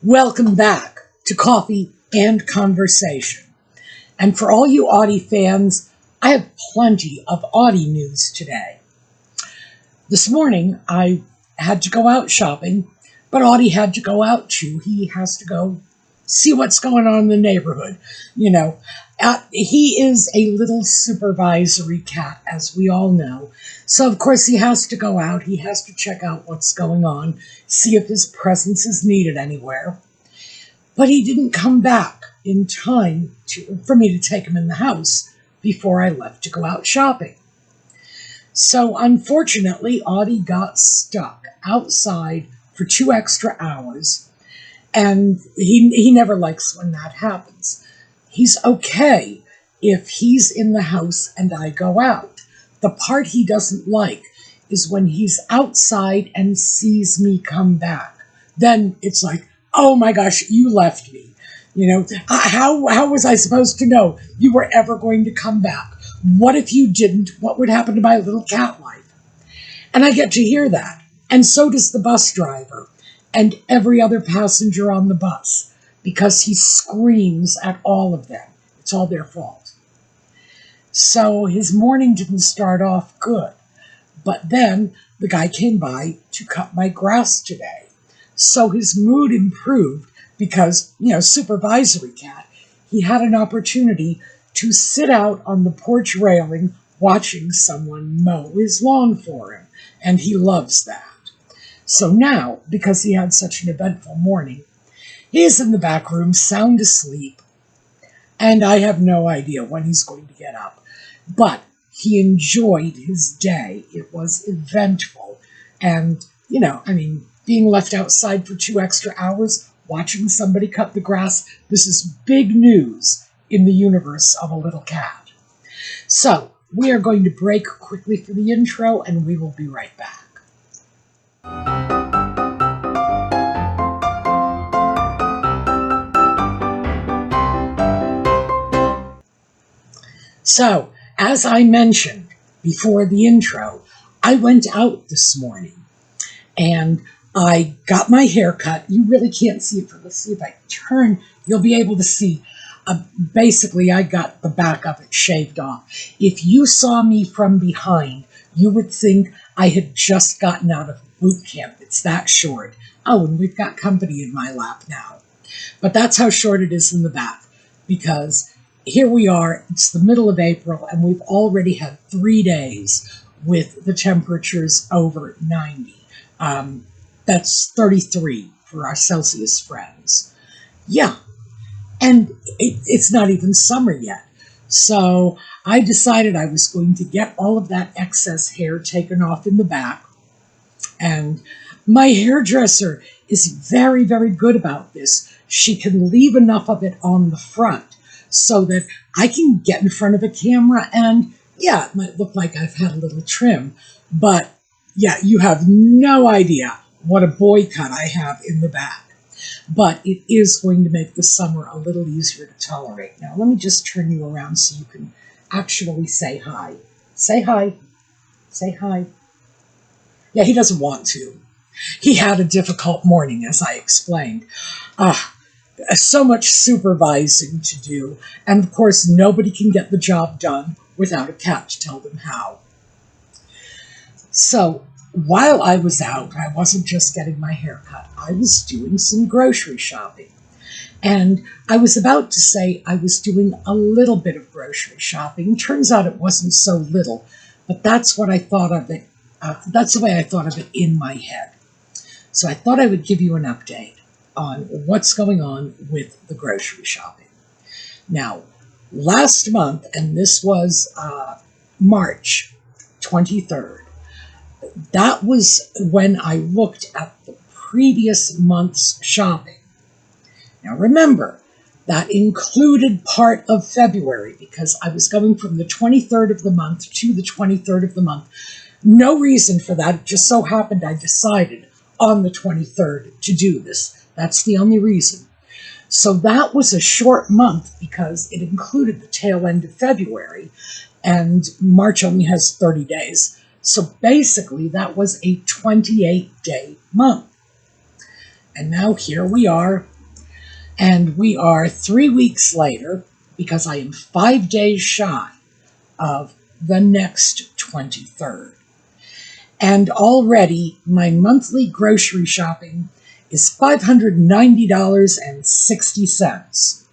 Welcome back to Coffee and Conversation. And for all you Audie fans, I have plenty of Audie news today. This morning, I had to go out shopping, but Audie had to go out too. He has to go see what's going on in the neighborhood. You know, he is a little supervisory cat, as we all know. So, of course, he has to go out. He has to check out what's going on, see if his presence is needed anywhere. But he didn't come back in time for me to take him in the house before I left to go out shopping. So, unfortunately, Audie got stuck outside for 2 extra hours, and he never likes when that happens. He's okay if he's in the house and I go out. The part he doesn't like is when he's outside and sees me come back. Then it's like, oh my gosh, you left me. You know, how was I supposed to know you were ever going to come back? What if you didn't? What would happen to my little cat life? And I get to hear that. And so does the bus driver and every other passenger on the bus, because he screams at all of them. It's all their fault. So his morning didn't start off good. But then the guy came by to cut my grass today. So his mood improved because, supervisory cat, he had an opportunity to sit out on the porch railing watching someone mow his lawn for him. And he loves that. So now, because he had such an eventful morning, he is in the back room, sound asleep, and I have no idea when he's going to get up. But he enjoyed his day. It was eventful. And, being left outside for 2 extra hours, watching somebody cut the grass, this is big news in the universe of a little cat. So, we are going to break quickly for the intro, and we will be right back. So, as I mentioned before the intro, I went out this morning and I got my hair cut. You really can't see it from the see if I turn, you'll be able to see. Basically, I got the back of it shaved off. If you saw me from behind, you would think I had just gotten out of boot camp. It's that short. Oh, and we've got company in my lap now. But that's how short it is in the back, because here we are, it's the middle of April, and we've already had 3 days with the temperatures over 90. That's 33 for our Celsius friends. Yeah, and it's not even summer yet. So I decided I was going to get all of that excess hair taken off in the back. And my hairdresser is very, very good about this. She can leave enough of it on the front so that I can get in front of a camera and, yeah, it might look like I've had a little trim, but, yeah, you have no idea what a boy cut I have in the back. But it is going to make the summer a little easier to tolerate. Now, let me just turn you around so you can actually say hi. Say hi. Say hi. Yeah, he doesn't want to. He had a difficult morning, as I explained. So much supervising to do, and of course nobody can get the job done without a cat to tell them how. So while I was out, I wasn't just getting my hair cut, I was doing some grocery shopping. And I was about to say I was doing a little bit of grocery shopping. Turns out it wasn't so little, but that's what I thought of it. That's the way I thought of it in my head. So I thought I would give you an update on what's going on with the grocery shopping. Now, last month, and this was March 23rd, that was when I looked at the previous month's shopping. Now remember, that included part of February because I was going from the 23rd of the month to the 23rd of the month. No reason for that. It just so happened I decided on the 23rd to do this. That's the only reason. So that was a short month because it included the tail end of February, and March only has 30 days. So basically that was a 28-day month. And now here we are. And we are 3 weeks later, because I am 5 days shy of the next 23rd. And already my monthly grocery shopping is $590.60.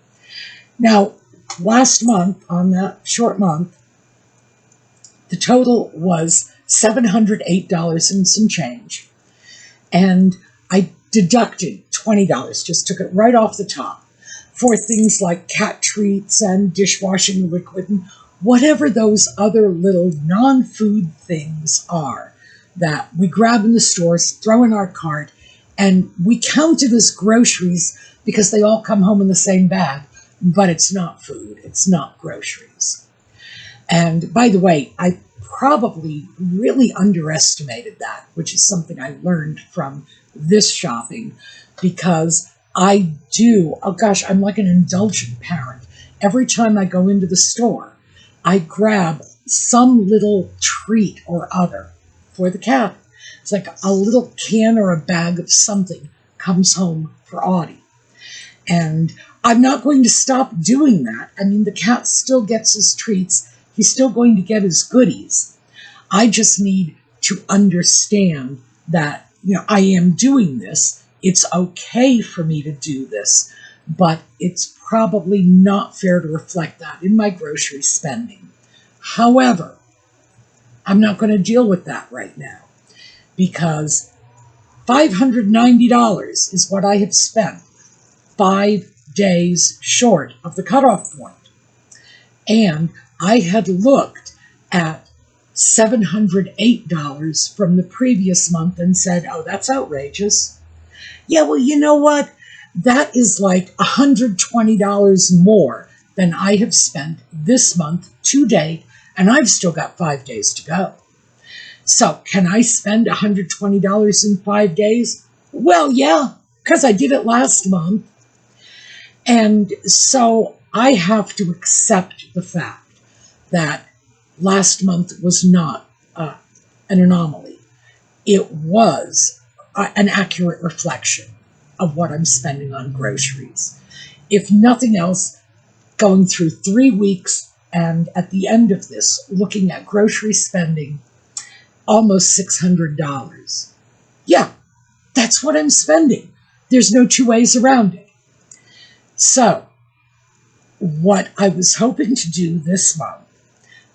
Now, last month, on that short month, the total was $708 and some change. And I deducted $20, just took it right off the top, for things like cat treats and dishwashing liquid and whatever those other little non-food things are that we grab in the stores, throw in our cart, and we count it as groceries because they all come home in the same bag, but it's not food, it's not groceries. And by the way, I probably really underestimated that, which is something I learned from this shopping, because I do, oh gosh, I'm like an indulgent parent. Every time I go into the store, I grab some little treat or other for the cat. It's like a little can or a bag of something comes home for Audie. And I'm not going to stop doing that. I mean, the cat still gets his treats. He's still going to get his goodies. I just need to understand that, I am doing this. It's okay for me to do this, but it's probably not fair to reflect that in my grocery spending. However, I'm not going to deal with that right now, because $590 is what I have spent 5 days short of the cutoff point. And I had looked at $708 from the previous month and said, oh, that's outrageous. Yeah, well, you know what? That is like $120 more than I have spent this month to date, and I've still got 5 days to go. So can I spend $120 in 5 days? Well, yeah, because I did it last month. And so I have to accept the fact that last month was not an anomaly. It was an accurate reflection of what I'm spending on groceries. If nothing else, going through 3 weeks and at the end of this, looking at grocery spending, almost $600. Yeah, that's what I'm spending. There's no two ways around it. So, what I was hoping to do this month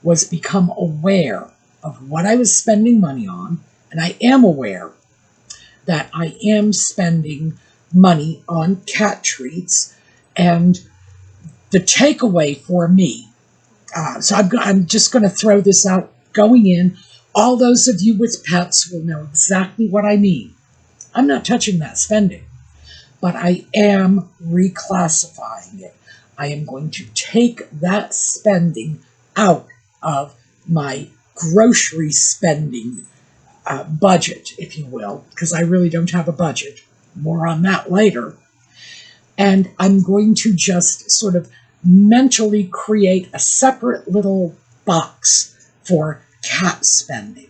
was become aware of what I was spending money on, and I am aware that I am spending money on cat treats, and the takeaway for me, so I'm just going to throw this out going in. All those of you with pets will know exactly what I mean. I'm not touching that spending, but I am reclassifying it. I am going to take that spending out of my grocery spending budget, if you will, because I really don't have a budget. More on that later. And I'm going to just sort of mentally create a separate little box for cat spending.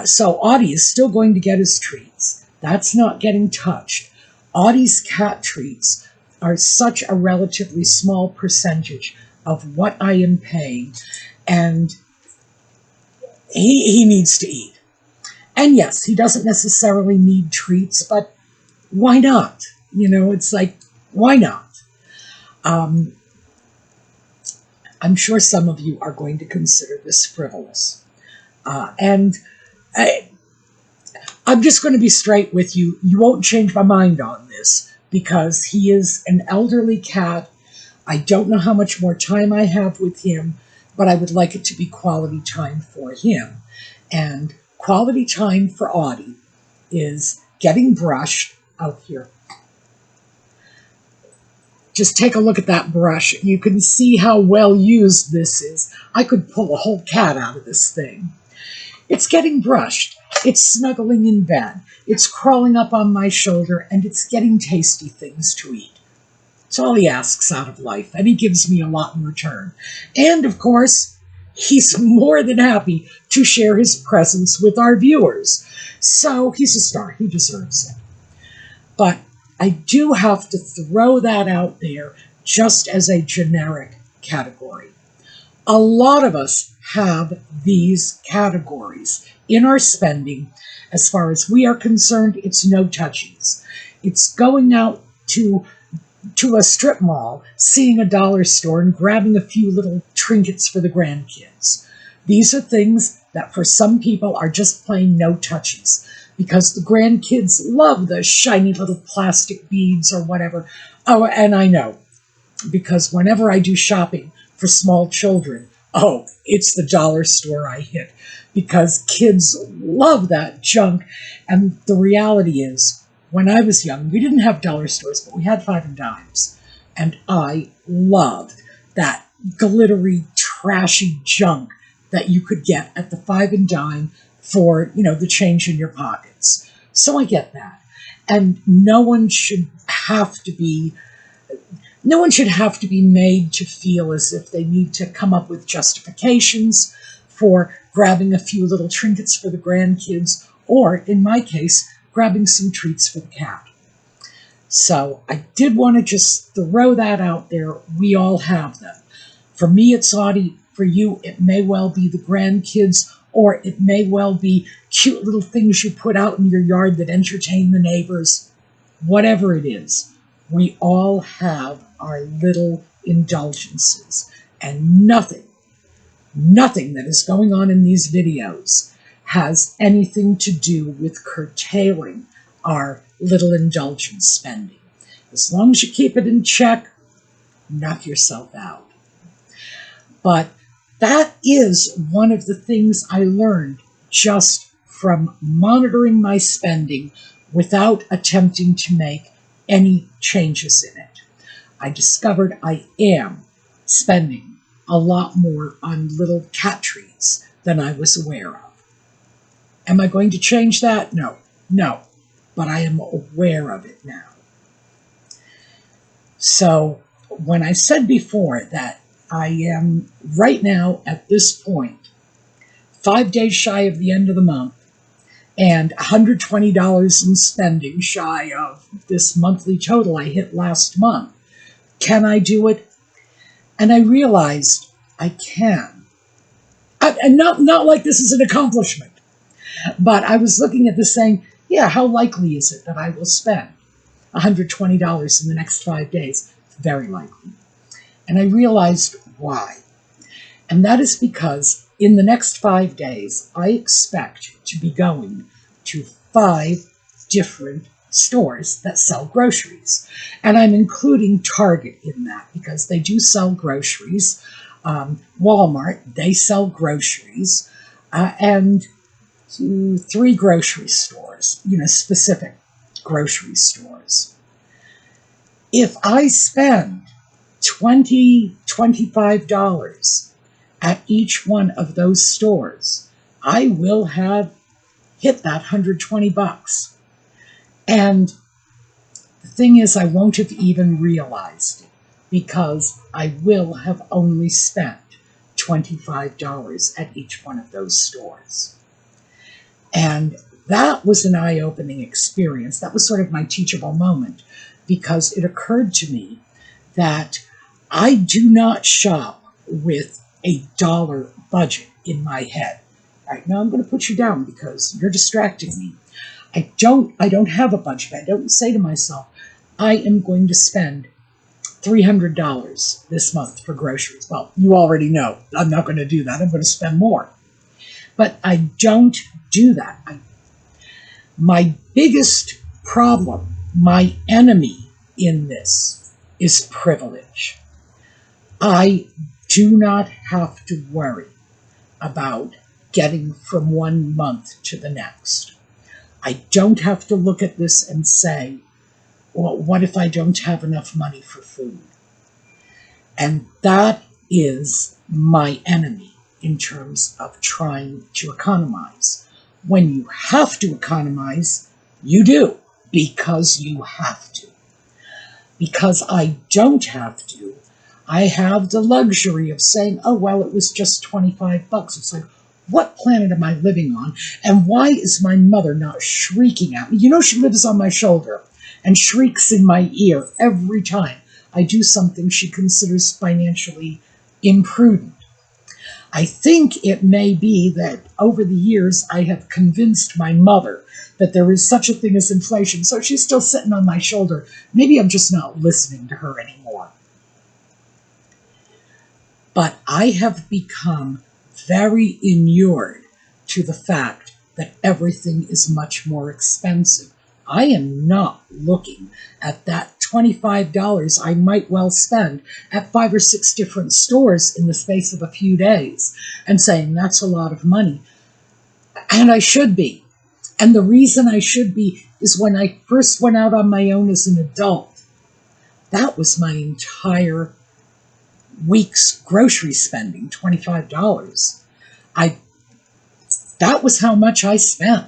So Audie is still going to get his treats. That's not getting touched. Audie's cat treats are such a relatively small percentage of what I am paying, and he needs to eat. And yes, he doesn't necessarily need treats, but why not? It's like, why not? I'm sure some of you are going to consider this frivolous. And I'm just going to be straight with you. You won't change my mind on this, because he is an elderly cat. I don't know how much more time I have with him, but I would like it to be quality time for him. And quality time for Audie is getting brushed out here. Just take a look at that brush. You can see how well used this is. I could pull a whole cat out of this thing. It's getting brushed. It's snuggling in bed. It's crawling up on my shoulder, and it's getting tasty things to eat. It's all he asks out of life, and he gives me a lot in return. And, of course, he's more than happy to share his presence with our viewers. So he's a star. He deserves it. But I do have to throw that out there just as a generic category. A lot of us have these categories in our spending. As far as we are concerned, it's no touchies. It's going out to a strip mall, seeing a dollar store, and grabbing a few little trinkets for the grandkids. These are things that for some people are just plain no touchies, because the grandkids love the shiny little plastic beads or whatever. Oh, and I know, because whenever I do shopping for small children, oh, it's the dollar store I hit, because kids love that junk. And the reality is, when I was young, we didn't have dollar stores, but we had 5 and dimes. And I loved that glittery, trashy junk that you could get at the 5 and dime for, the change in your pockets. So I get that. And no one should have to be made to feel as if they need to come up with justifications for grabbing a few little trinkets for the grandkids, or, in my case, grabbing some treats for the cat. So I did want to just throw that out there. We all have them. For me, it's Audie. For you, it may well be the grandkids, or it may well be cute little things you put out in your yard that entertain the neighbors. Whatever it is, we all have our little indulgences. And nothing that is going on in these videos has anything to do with curtailing our little indulgence spending. As long as you keep it in check, knock yourself out. But that is one of the things I learned just from monitoring my spending without attempting to make any changes in it. I discovered I am spending a lot more on little cat treats than I was aware of. Am I going to change that? No, but I am aware of it now. So when I said before that I am right now at this point 5 days shy of the end of the month and $120 in spending shy of this monthly total I hit last month, can I do it? And I realized I can. And not like this is an accomplishment, but I was looking at this saying, yeah, how likely is it that I will spend $120 in the next 5 days? Very likely. And I realized why. And that is because in the next 5 days, I expect to be going to 5 different stores that sell groceries. And I'm including Target in that because they do sell groceries. Walmart, they sell groceries. And 3 grocery stores, specific grocery stores. If I spend $20, $25 at each one of those stores, I will have hit that $120. And the thing is, I won't have even realized it because I will have only spent $25 at each one of those stores. And that was an eye-opening experience. That was sort of my teachable moment because it occurred to me that I do not shop with a dollar budget in my head. All right, now I'm going to put you down because you're distracting me. I don't have a budget. I don't say to myself, I am going to spend $300 this month for groceries. Well, you already know I'm not going to do that. I'm going to spend more. But I don't do that. My biggest problem, my enemy in this is privilege. I do not have to worry about getting from one month to the next. I don't have to look at this and say, well, what if I don't have enough money for food? And that is my enemy in terms of trying to economize. When you have to economize, you do, because you have to. Because I don't have to, I have the luxury of saying, oh, well, it was just $25. It's like, what planet am I living on? And why is my mother not shrieking at me? She lives on my shoulder. and shrieks in my ear every time I do something she considers financially imprudent. I think it may be that over the years I have convinced my mother that there is such a thing as inflation, so she's still sitting on my shoulder. Maybe I'm just not listening to her anymore. But I have become very inured to the fact that everything is much more expensive. I am not looking at that $25 I might well spend at 5 or 6 different stores in the space of a few days and saying that's a lot of money. And I should be. And the reason I should be is when I first went out on my own as an adult, that was my entire week's grocery spending, $25. That was how much I spent.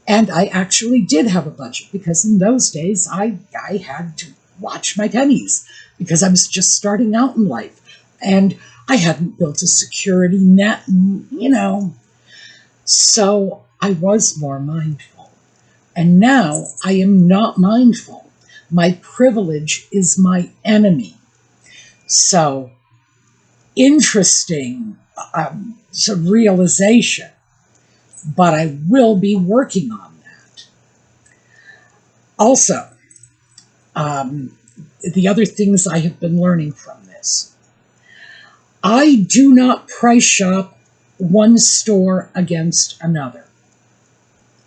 And I actually did have a budget because in those days I had to watch my pennies because I was just starting out in life and I hadn't built a security net, and, so I was more mindful. And now I am not mindful. My privilege is my enemy. So interesting realization. But I will be working on that. Also, the other things I have been learning from this. I do not price shop one store against another.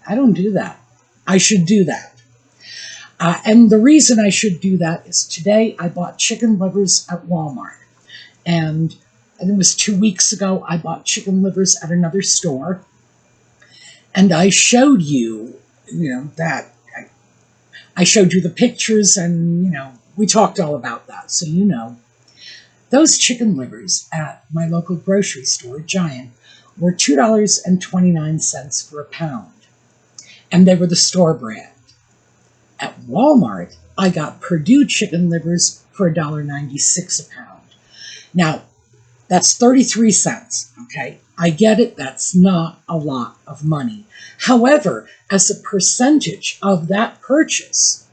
I don't do that. I should do that. And the reason I should do that is today I bought chicken livers at Walmart. And it was 2 weeks ago I bought chicken livers at another store. And I showed you, that I showed you the pictures and, we talked all about that. So, those chicken livers at my local grocery store, Giant, were $2.29 for a pound. And they were the store brand. At Walmart, I got Perdue chicken livers for $1.96 a pound. Now, that's 33 cents, okay? I get it, that's not a lot of money. However, as a percentage of that purchase,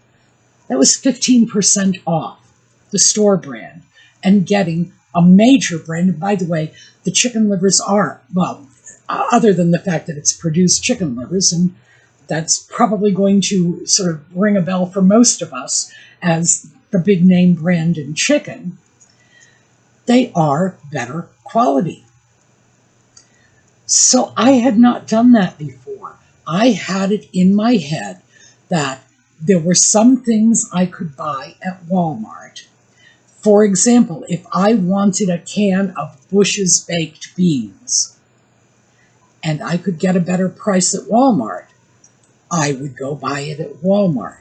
that was 15% off the store brand and getting a major brand. And by the way, the chicken livers are, other than the fact that it's produced chicken livers, and that's probably going to sort of ring a bell for most of us as the big name brand in chicken, they are better quality. So I had not done that before. I had it in my head that there were some things I could buy at Walmart. For example, if I wanted a can of Bush's baked beans and I could get a better price at Walmart, I would go buy it at Walmart.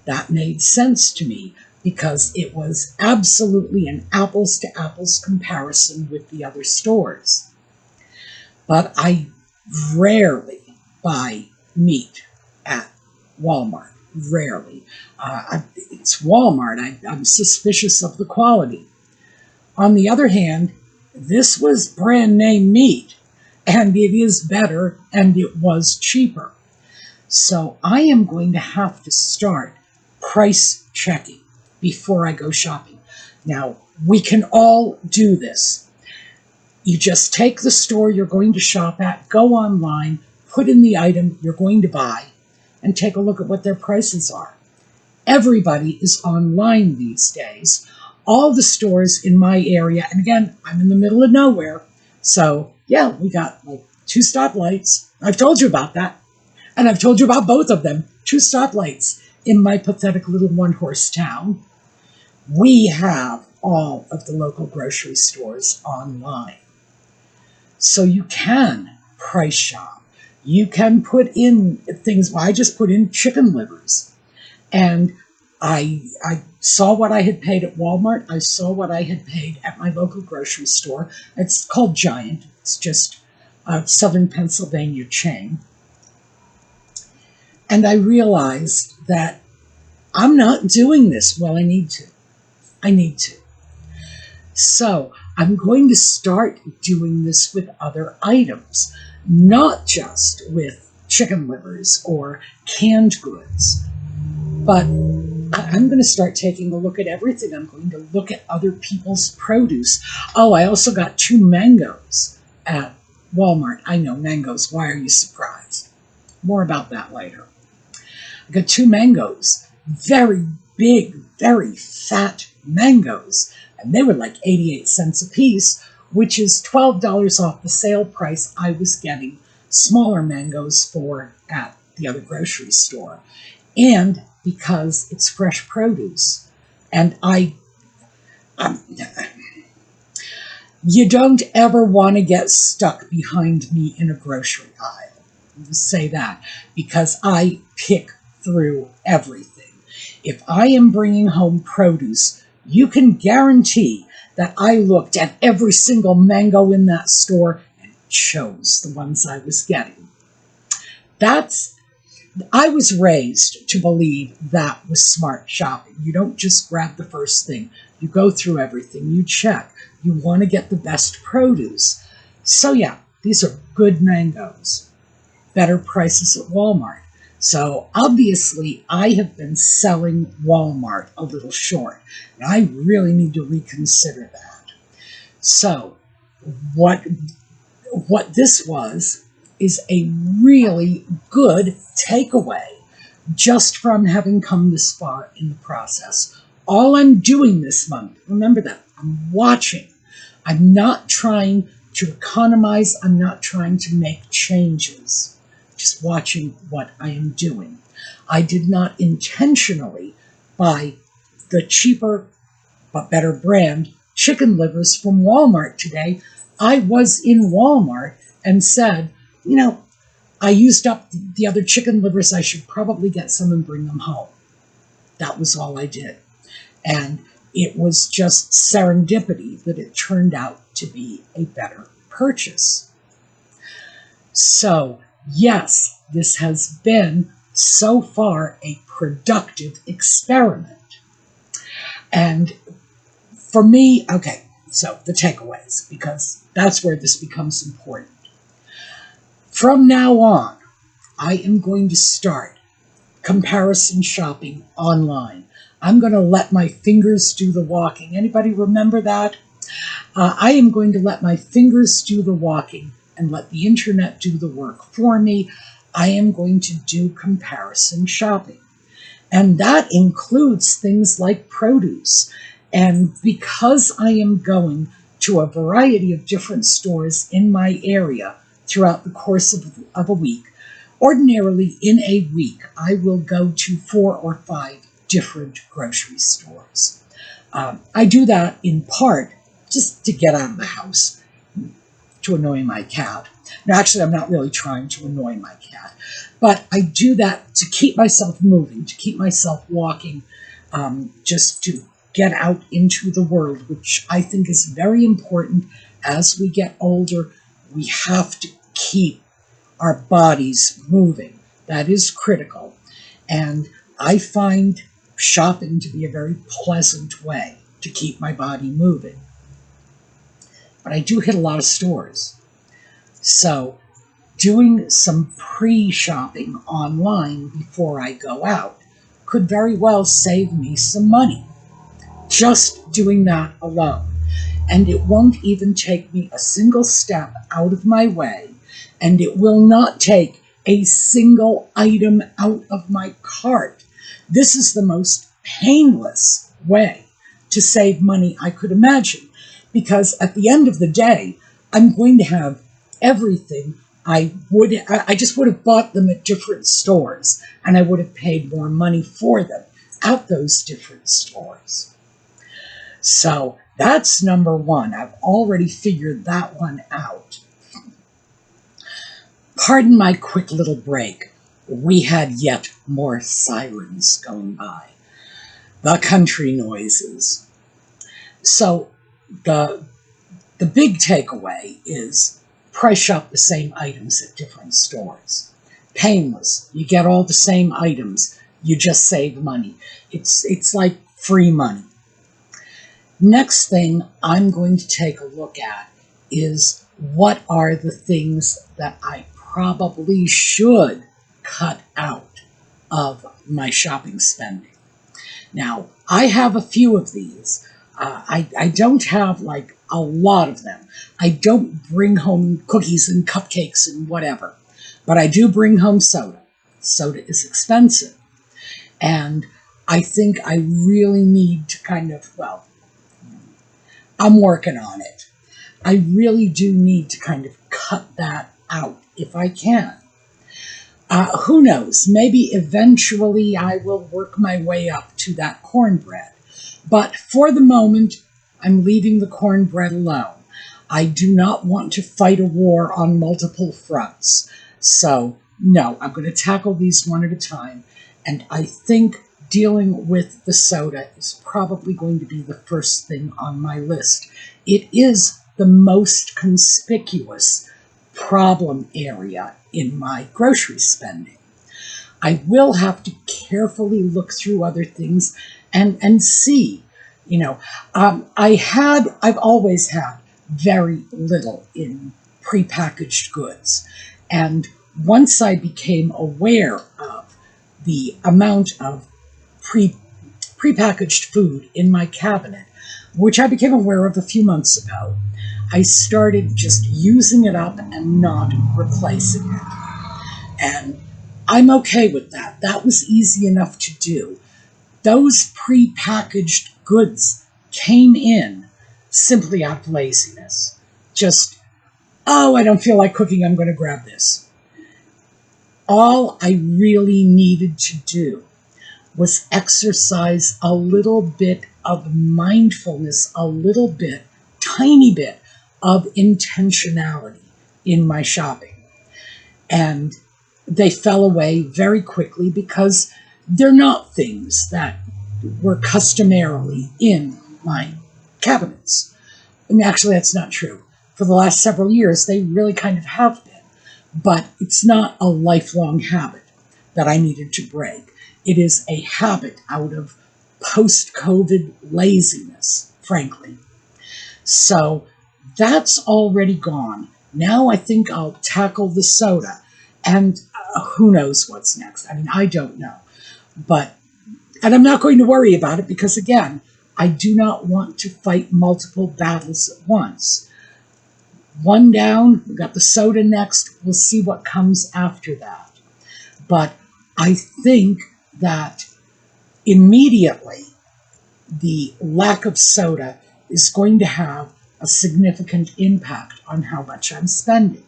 That made sense to me because it was absolutely an apples-to-apples comparison with the other stores. But I rarely buy meat at Walmart. Rarely. It's Walmart. I'm suspicious of the quality. On the other hand, this was brand name meat, and it is better, and it was cheaper. So I am going to have to start price checking before I go shopping. Now, we can all do this. You just take the store you're going to shop at, go online, put in the item you're going to buy, and take a look at what their prices are. Everybody is online these days. All the stores in my area, and again, I'm in the middle of nowhere, so yeah, we got like 2 stoplights. I've told you about that. And I've told you about both of them, 2 stoplights in my pathetic little one-horse town. We have all of the local grocery stores online. So you can price shop. You can put in things. Well, I just put in chicken livers. And I saw what I had paid at Walmart. I saw what I had paid at my local grocery store. It's called Giant. It's just a Southern Pennsylvania chain. And I realized that I'm not doing this. Well, I need to. So I'm going to start doing this with other items, not just with chicken livers or canned goods, but I'm going to start taking a look at everything. I'm going to look at other people's produce. Oh, I also got 2 mangoes at Walmart. I know, mangoes. Why are you surprised? More about that later. I got 2 mangoes. Very big, very fat mangoes. And they were like 88 cents a piece, which is $12 off the sale price I was getting smaller mangoes for at the other grocery store. And because it's fresh produce. And you don't ever want to get stuck behind me in a grocery aisle. I'll just say that, because I pick through everything. If I am bringing home produce, you can guarantee that I looked at every single mango in that store and chose the ones I was getting. I was raised to believe that was smart shopping. You don't just grab the first thing. You go through everything. You check. You want to get the best produce. So yeah, these are good mangoes. Better prices at Walmart. So obviously I have been selling Walmart a little short. And I really need to reconsider that. So what this was is a really good takeaway just from having come this far in the process. All I'm doing this month, remember that, I'm watching. I'm not trying to economize. I'm not trying to make changes. Just watching what I am doing. I did not intentionally buy the cheaper but better brand chicken livers from Walmart today. I was in Walmart and said, you know, I used up the other chicken livers. I should probably get some and bring them home. That was all I did. And it was just serendipity that it turned out to be a better purchase. So, yes, this has been so far a productive experiment. And for me, okay, so the takeaways, because that's where this becomes important. From now on, I am going to start comparison shopping online. I'm going to let my fingers do the walking. Anybody remember that? I am going to let my fingers do the walking and let the internet do the work for me. I am going to do comparison shopping. And that includes things like produce. And because I am going to a variety of different stores in my area throughout the course of a week, ordinarily in a week, I will go to 4 or 5 different grocery stores. I do that in part just to get out of the house, to annoy my cat. Now, actually, I'm not really trying to annoy my cat, but I do that to keep myself moving, to keep myself walking, just to get out into the world, which I think is very important. As we get older, we have to keep our bodies moving. That is critical. And I find shopping to be a very pleasant way to keep my body moving. But I do hit a lot of stores. So doing some pre-shopping online before I go out could very well save me some money. Just doing that alone. And it won't even take me a single step out of my way, and it will not take a single item out of my cart. This is the most painless way to save money I could imagine, because at the end of the day, I'm going to have everything I just would have bought them at different stores, and I would have paid more money for them at those different stores. So that's number one. I've already figured that one out. Pardon my quick little break. We had yet more sirens going by. The country noises. So the big takeaway is price shop the same items at different stores. Painless. You get all the same items. You just save money. It's like free money. Next thing I'm going to take a look at is what are the things that I probably should cut out of my shopping spending. Now, I have a few of these. I don't have like a lot of them. I don't bring home cookies and cupcakes and whatever, but I do bring home soda. Soda is expensive. And I think I really need to kind of, well, I'm working on it. I really do need to kind of cut that out if I can. Who knows? Maybe eventually I will work my way up to that cornbread. But for the moment, I'm leaving the cornbread alone. I do not want to fight a war on multiple fronts. So, no, I'm going to tackle these one at a time. And I think dealing with the soda is probably going to be the first thing on my list. It is the most conspicuous problem area in my grocery spending. I will have to carefully look through other things and see, I've always had very little in prepackaged goods. And once I became aware of the amount of prepackaged food in my cabinet, which I became aware of a few months ago, I started just using it up and not replacing it. And I'm okay with that. That was easy enough to do. Those prepackaged goods came in simply out of laziness. Just, oh, I don't feel like cooking, I'm going to grab this. All I really needed to do was exercise a little bit of mindfulness, a little bit, tiny bit of intentionality in my shopping. And they fell away very quickly because they're not things that were customarily in my cabinets. I mean, actually, that's not true. For the last several years, they really kind of have been. But it's not a lifelong habit that I needed to break. It is a habit out of post-COVID laziness, frankly. So that's already gone. Now I think I'll tackle the soda. And who knows what's next? I mean, I don't know. And I'm not going to worry about it because, again, I do not want to fight multiple battles at once. One down, we've got the soda next. We'll see what comes after that. But I think that immediately the lack of soda is going to have a significant impact on how much I'm spending.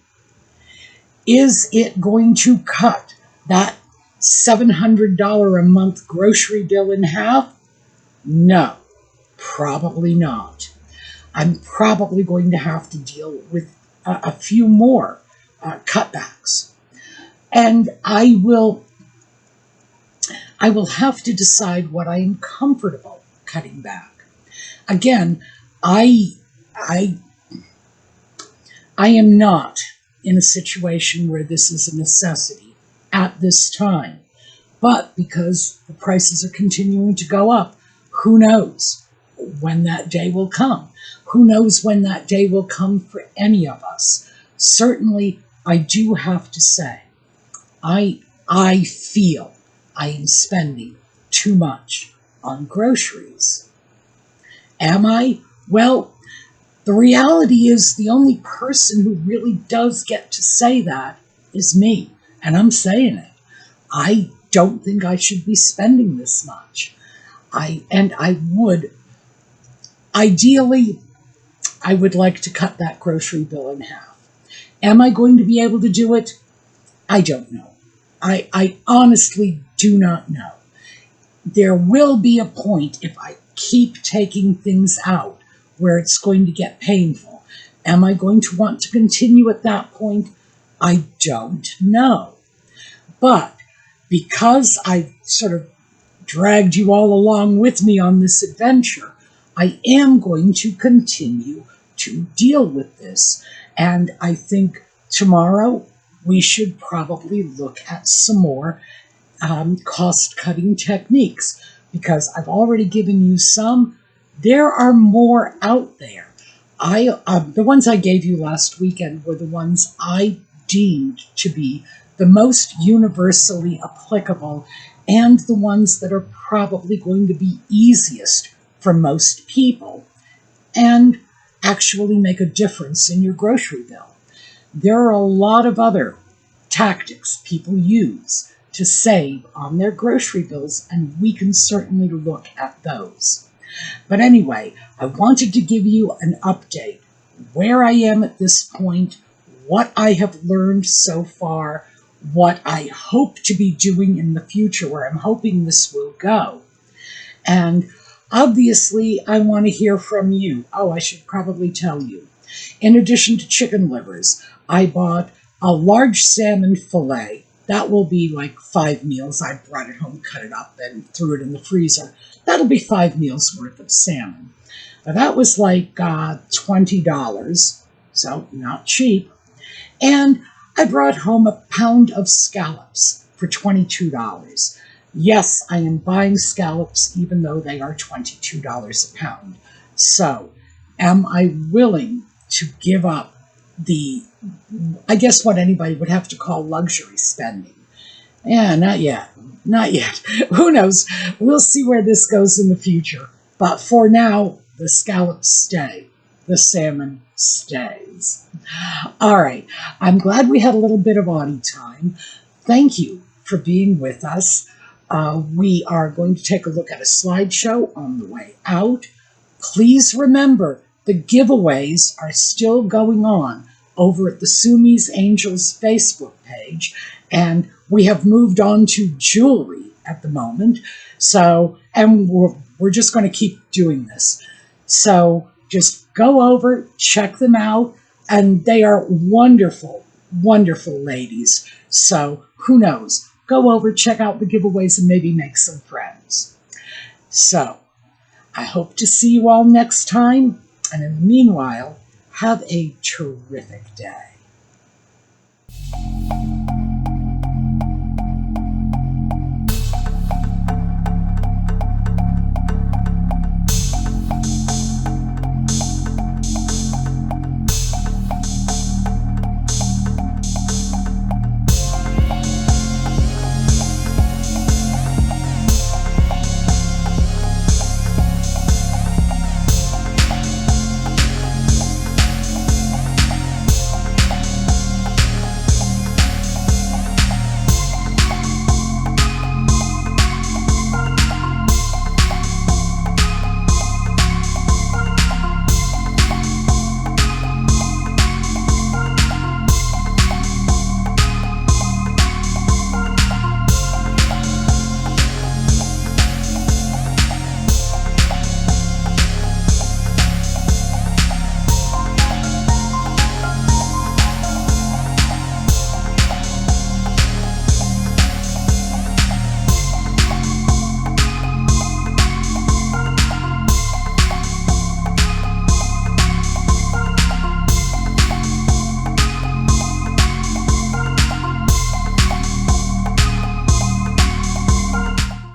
Is it going to cut that $700 a month grocery bill in half? No, probably not. I'm probably going to have to deal with a few more cutbacks. And I will have to decide what I am comfortable cutting back. Again, I am not in a situation where this is a necessity at this time. But because the prices are continuing to go up, who knows when that day will come? Who knows when that day will come for any of us? Certainly, I do have to say, I feel I am spending too much on groceries. Am I? Well, the reality is the only person who really does get to say that is me, and I'm saying it. I don't think I should be spending this much. Ideally, I would like to cut that grocery bill in half. Am I going to be able to do it? I don't know. I honestly do not know. There will be a point if I keep taking things out where it's going to get painful. Am I going to want to continue at that point? I don't know. But because I've sort of dragged you all along with me on this adventure, I am going to continue to deal with this. And I think tomorrow we should probably look at some more cost-cutting techniques, because I've already given you some. There are more out there. The ones I gave you last weekend were the ones I deemed to be the most universally applicable and the ones that are probably going to be easiest for most people and actually make a difference in your grocery bill. There are a lot of other tactics people use to save on their grocery bills, and we can certainly look at those. But anyway, I wanted to give you an update where I am at this point, what I have learned so far, what I hope to be doing in the future, where I'm hoping this will go. And obviously, I want to hear from you. Oh, I should probably tell you. In addition to chicken livers, I bought a large salmon fillet. That will be like 5 meals. I brought it home, cut it up, and threw it in the freezer. That'll be 5 meals worth of salmon. Now, that was like $20, so not cheap. And I brought home a pound of scallops for $22. Yes, I am buying scallops even though they are $22 a pound. So, am I willing to give up the, I guess what anybody would have to call luxury spending? Yeah, not yet. Not yet. Who knows? We'll see where this goes in the future. But for now, the scallops stay. The salmon stays. All right. I'm glad we had a little bit of Audie time. Thank you for being with us. We are going to take a look at a slideshow on the way out. Please remember, the giveaways are still going on over at the suemeangels Facebook page, and we have moved on to jewelry at the moment. So, and we're just going to keep doing this. So just go over, check them out, and they are wonderful, wonderful ladies. So who knows? Go over, check out the giveaways, and maybe make some friends. So I hope to see you all next time. And in the meanwhile, have a terrific day.